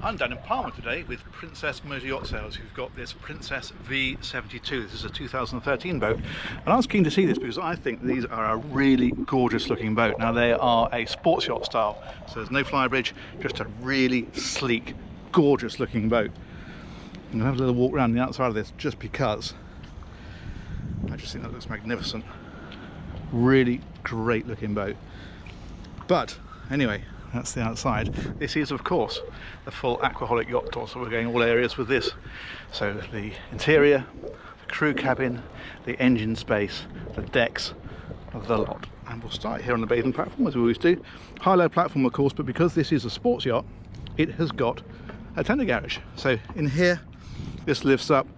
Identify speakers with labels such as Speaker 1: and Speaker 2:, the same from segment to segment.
Speaker 1: I'm down in Palma today with Princess Motor Yacht Sales, who've got this Princess V72. This is a 2013 boat, and I was keen to see this because I think these are a really gorgeous looking boat. Now they are a sports yacht style, so there's no flybridge, just a really sleek, gorgeous looking boat. I'm going to have a little walk around the outside of this just because I just think that looks magnificent. Really great looking boat. But anyway, that's the outside. This is of course the full aquaholic yacht tour, so we're going all areas with this. So the interior, the crew cabin, the engine space, the decks, the lot. And we'll start here on the bathing platform as we always do. High-low platform of course, but because this is a sports yacht, it has got a tender garage. So in here, this lifts up,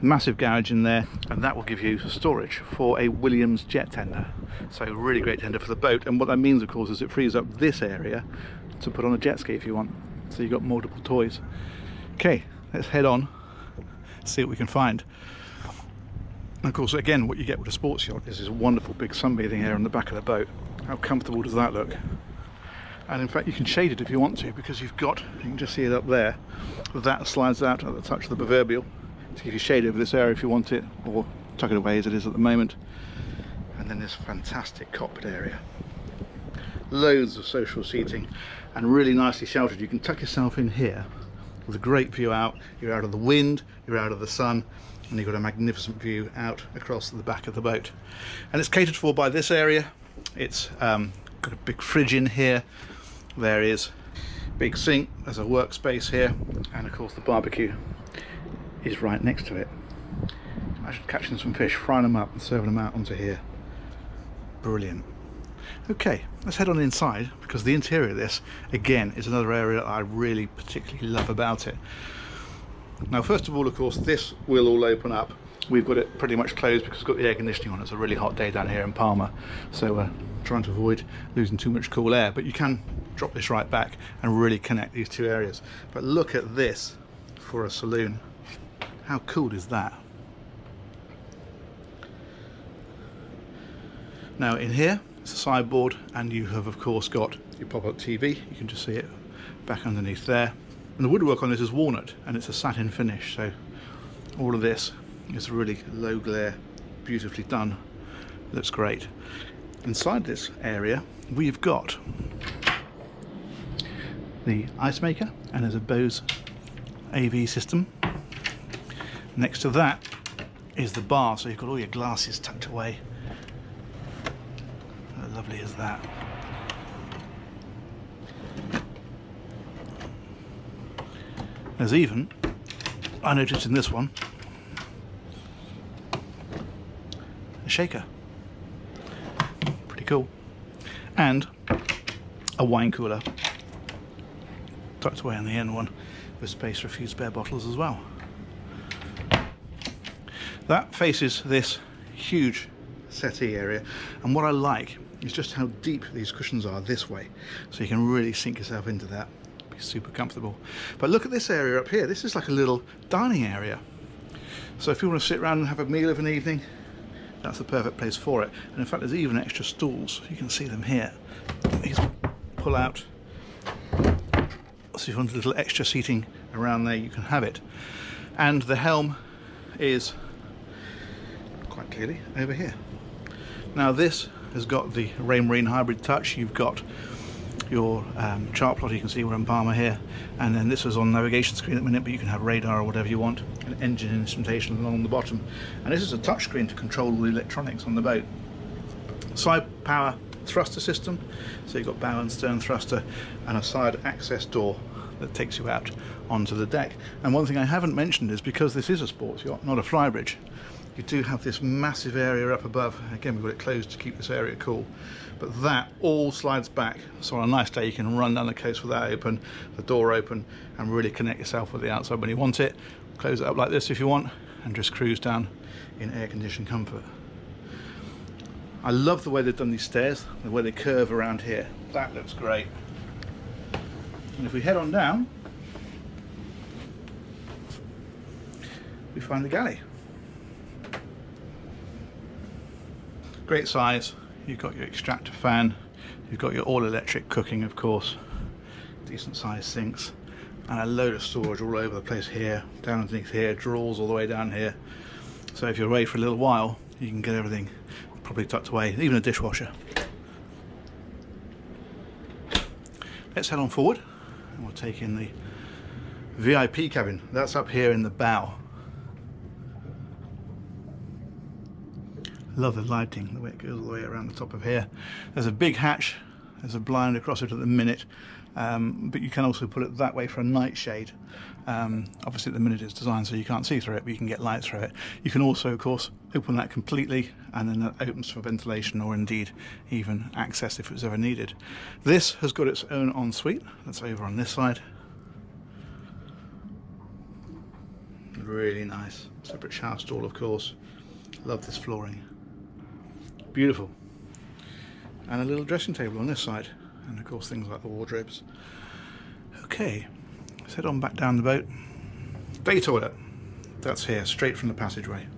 Speaker 1: massive garage in there, and that will give you storage for a Williams jet tender. So really great tender for the boat, and what that means of course is it frees up this area to put on a jet ski if you want, so you've got multiple toys. Okay, let's head on, see what we can find. And of course again, what you get with a sports yacht is this wonderful big sunbathing area on the back of the boat. How comfortable does that look? And in fact you can shade it if you want to, because you can just see it up there, that slides out at the touch of the proverbial to give you shade over this area if you want it, or tuck it away as it is at the moment. And then this fantastic cockpit area, loads of social seating and really nicely sheltered. You can tuck yourself in here with a great view out. You're out of the wind, you're out of the sun, and you've got a magnificent view out across the back of the boat. And it's catered for by this area. It's got a big fridge in here, there is a big sink, there's a workspace here, and of course the barbecue is right next to it. Imagine catching some fish, frying them up and serving them out onto here. Brilliant. Okay, let's head on inside, because the interior of this again is another area that I really particularly love about it. Now first of all of course this will all open up. We've got it pretty much closed because we've got the air conditioning on. It's a really hot day down here in Palma, so trying to avoid losing too much cool air, but you can drop this right back and really connect these two areas. But look at this for a saloon. How cool is that? Now in here it's a sideboard, and you have of course got your pop-up TV. You can just see it back underneath there. And the woodwork on this is walnut, and it's a satin finish, so all of this is really low glare, beautifully done. Looks great. Inside this area we've got the ice maker, and there's a Bose AV system. Next to that is the bar, so you've got all your glasses tucked away. How lovely is that? There's even, I noticed in this one, a shaker. Pretty cool. And a wine cooler tucked away in the end one, with space for a few spare bottles as well. That faces this huge settee area, and what I like is just how deep these cushions are this way, so you can really sink yourself into that. Be super comfortable. But look at this area up here. This is like a little dining area, so if you want to sit around and have a meal of an evening, that's the perfect place for it. And in fact there's even extra stools, you can see them here. These pull out, so if you want a little extra seating around there, you can have it. And the helm is quite clearly over here. Now this has got the Raymarine hybrid touch. You've got your chart plotter, you can see we're in Palma here, and then this is on navigation screen at the minute, but you can have radar or whatever you want, and engine instrumentation along the bottom. And this is a touch screen to control all the electronics on the boat. Side power thruster system, so you've got bow and stern thruster, and a side access door that takes you out onto the deck. And one thing I haven't mentioned is, because this is a sports yacht, not a flybridge, you do have this massive area up above. Again, we've got it closed to keep this area cool, but that all slides back, so on a nice day you can run down the coast with that open, the door open, and really connect yourself with the outside when you want it. Close it up like this if you want, and just cruise down in air-conditioned comfort. I love the way they've done these stairs, the way they curve around here. That looks great. And if we head on down, we find the galley. Great size. You've got your extractor fan, you've got your all-electric cooking, of course, decent sized sinks, and a load of storage all over the place here, down underneath here, drawers all the way down here. So if you're away for a little while, you can get everything probably tucked away, even a dishwasher. Let's head on forward and we'll take in the VIP cabin. That's up here in the bow. Love the lighting, the way it goes all the way around the top of here. There's a big hatch, there's a blind across it at the minute, but you can also put it that way for a night shade. Obviously at the minute it's designed so you can't see through it, but you can get light through it. You can also, of course, open that completely, and then that opens for ventilation, or indeed even access if it was ever needed. This has got its own ensuite. That's over on this side. Really nice. Separate shower stall, of course. Love this flooring. Beautiful. And a little dressing table on this side, and of course things like the wardrobes. Okay, let's head on back down the boat. Day toilet. That's here, straight from the passageway.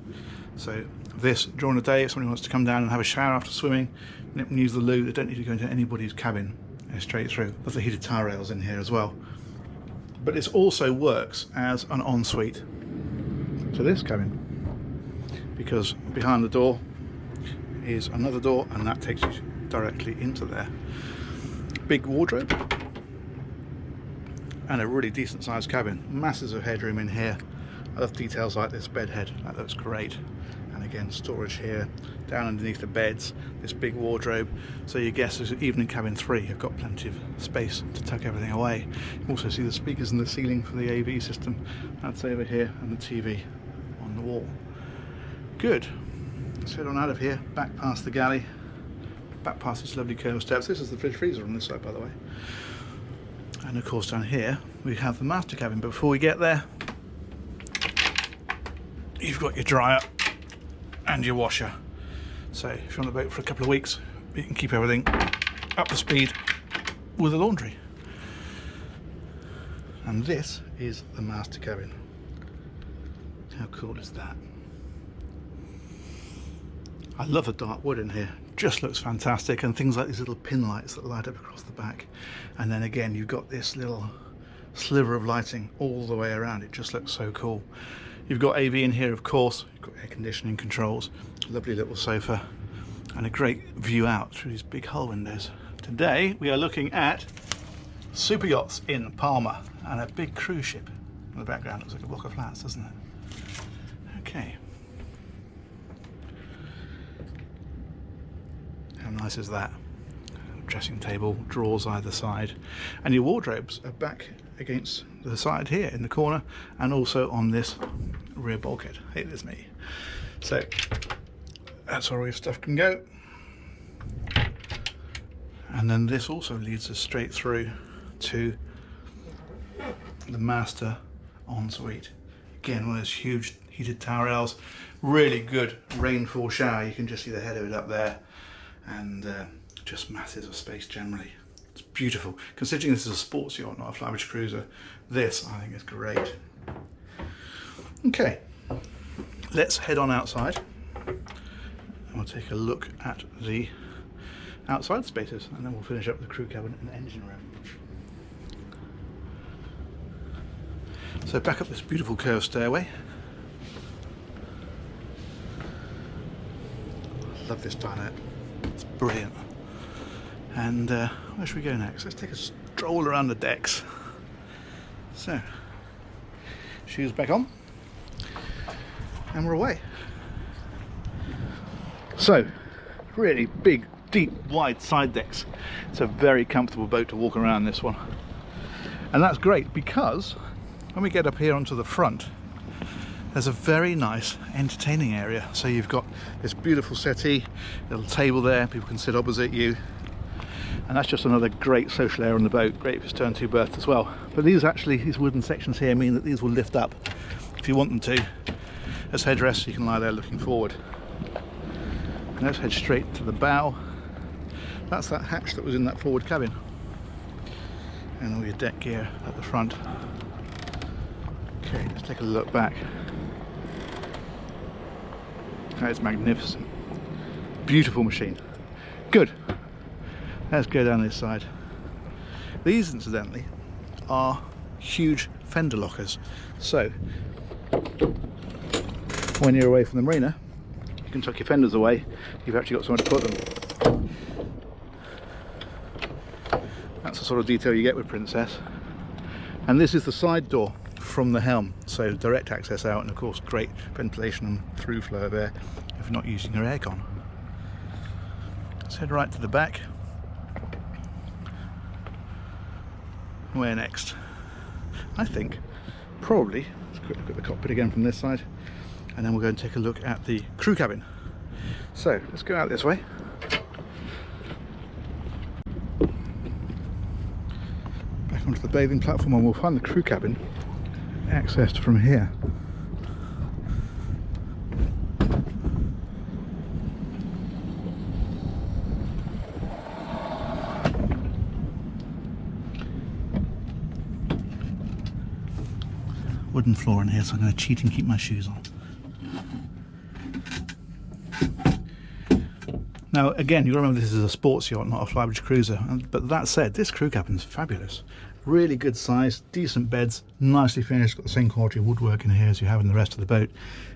Speaker 1: So this, during the day, if somebody wants to come down and have a shower after swimming, nip and use the loo, they don't need to go into anybody's cabin. They're straight through. There's the heated towel rails in here as well. But it also works as an ensuite to this cabin, because behind the door is another door, and that takes you directly into there. Big wardrobe and a really decent sized cabin. Masses of headroom in here. I love details like this bed head, that looks great. And again, storage here, down underneath the beds, this big wardrobe. So your guests, even in cabin 3, have got plenty of space to tuck everything away. You also see the speakers in the ceiling for the AV system. That's over here, and the TV on the wall. Good. Let's head on out of here, back past the galley, back past this lovely curved steps. This is the fridge freezer on this side, by the way. And of course down here we have the master cabin. But before we get there, you've got your dryer and your washer. So if you're on the boat for a couple of weeks, you can keep everything up to speed with the laundry. And this is the master cabin. How cool is that? I love the dark wood in here, just looks fantastic, and things like these little pin lights that light up across the back. And then again, you've got this little sliver of lighting all the way around. It just looks so cool. You've got AV in here, of course. You've got air conditioning controls, lovely little sofa, and a great view out through these big hull windows. Today we are looking at super yachts in Palma and a big cruise ship. In the background looks like a block of flats, doesn't it? Okay. How nice is that? Dressing table, drawers either side, and your wardrobes are back against the side here in the corner, and also on this rear bulkhead. It is me. So that's where all your stuff can go. And then this also leads us straight through to the master ensuite. Again, one of those huge heated towel rails, really good rainfall shower. You can just see the head of it up there, and just masses of space generally. It's beautiful. Considering this is a sports yacht, not a flybridge cruiser, this I think is great. Okay, let's head on outside and we'll take a look at the outside spaces, and then we'll finish up the crew cabin and engine room. So back up this beautiful curved stairway. Love this dinette. It's brilliant. And where should we go next? Let's take a stroll around the decks. So, shoes back on, and we're away. So, really big, deep, wide side decks. It's a very comfortable boat to walk around, this one. And that's great because when we get up here onto the front, there's a very nice entertaining area. So you've got this beautiful settee, little table there, people can sit opposite you. And that's just another great social area on the boat. Great if it's turned two berths as well. But these wooden sections here mean that these will lift up if you want them to. As headrests, you can lie there looking forward. And let's head straight to the bow. That's that hatch that was in that forward cabin. And all your deck gear at the front. Okay, let's take a look back. That is magnificent. Beautiful machine. Good. Let's go down this side. These, incidentally, are huge fender lockers. So when you're away from the marina, you can tuck your fenders away. You've actually got somewhere to put them. That's the sort of detail you get with Princess. And this is the side door from the helm, so direct access out, and of course great ventilation and through flow of air if you're not using your aircon. Let's head right to the back. Where next? I think probably, let's quick look at the cockpit again from this side, and then we'll go and take a look at the crew cabin. So let's go out this way. Back onto the bathing platform, and we'll find the crew cabin accessed from here. Wooden floor in here, so I'm going to cheat and keep my shoes on. Now again, you remember this is a sports yacht, not a flybridge cruiser, but that said, this crew cabin is fabulous. Really good size, decent beds, nicely finished, got the same quality of woodwork in here as you have in the rest of the boat.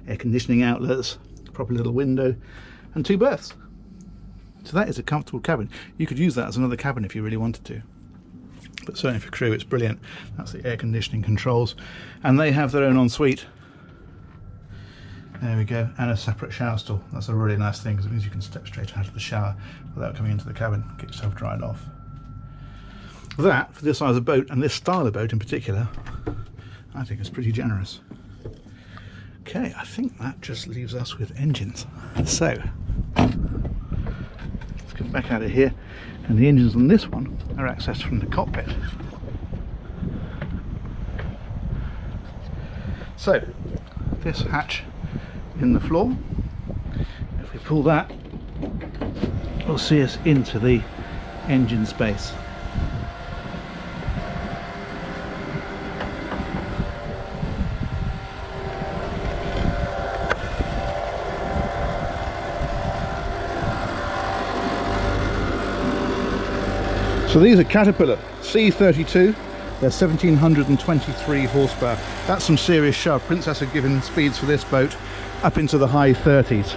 Speaker 1: Air conditioning outlets, proper little window, and 2 berths. So that is a comfortable cabin. You could use that as another cabin if you really wanted to. But certainly for crew it's brilliant. That's the air conditioning controls, and they have their own ensuite. There we go, and a separate shower stall. That's a really nice thing because it means you can step straight out of the shower without coming into the cabin, get yourself dried off. That, for this size of boat, and this style of boat in particular, I think is pretty generous. Okay, I think that just leaves us with engines. So let's get back out of here, and the engines on this one are accessed from the cockpit. So this hatch in the floor, if we pull that, will see us into the engine space. So these are Caterpillar C32. They're 1723 horsepower. That's some serious shove. Princess have given speeds for this boat up into the high 30s.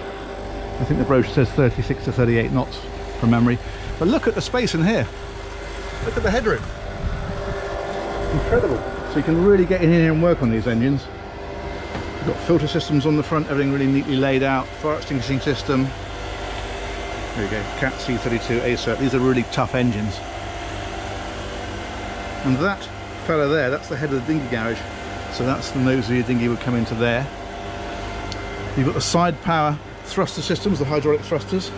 Speaker 1: I think the brochure says 36 to 38 knots from memory. But look at the space in here. Look at the headroom. Incredible. So you can really get in here and work on these engines. You've got filter systems on the front, everything really neatly laid out. Fire extinguishing system. There we go, Cat C32 ACER. These are really tough engines. And that fella there, that's the head of the dinghy garage. So that's the nose of your dinghy would come into there. You've got the side power thruster systems, the hydraulic thrusters.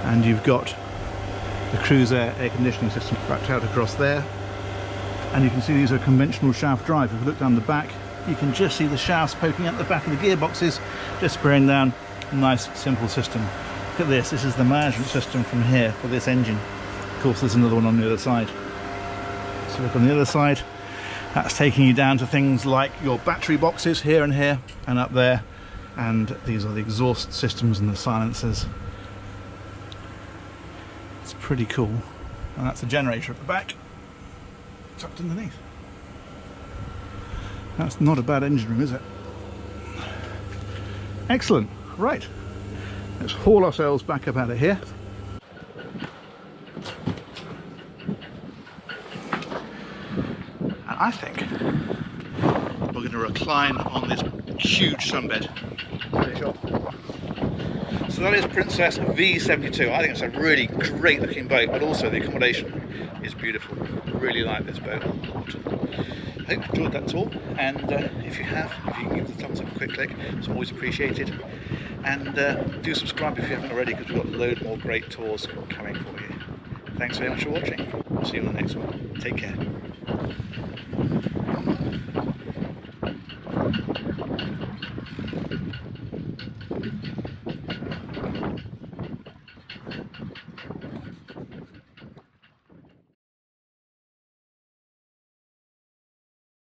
Speaker 1: And you've got the cruise air conditioning system wrapped out across there. And you can see these are conventional shaft drive. If you look down the back, you can just see the shafts poking out the back of the gearboxes, just spraying down. Nice, simple system. Look at this. This is the management system from here for this engine. Of course, there's another one on the other side. So look on the other side. That's taking you down to things like your battery boxes here and here and up there. And these are the exhaust systems and the silencers. It's pretty cool. And that's a generator at the back, tucked underneath. That's not a bad engine room, is it? Excellent. Right, let's haul ourselves back up out of here. And I think we're going to recline on this huge sunbed. So that is Princess V72. I think it's a really great looking boat, but also the accommodation is beautiful. Really like this boat a lot. I hope you enjoyed that tour, and if you have, if you can give the thumbs up a quick click, it's always appreciated. And do subscribe if you haven't already, because we've got a load more great tours coming for you. Thanks very much for watching. We'll see you on the next one. Take care.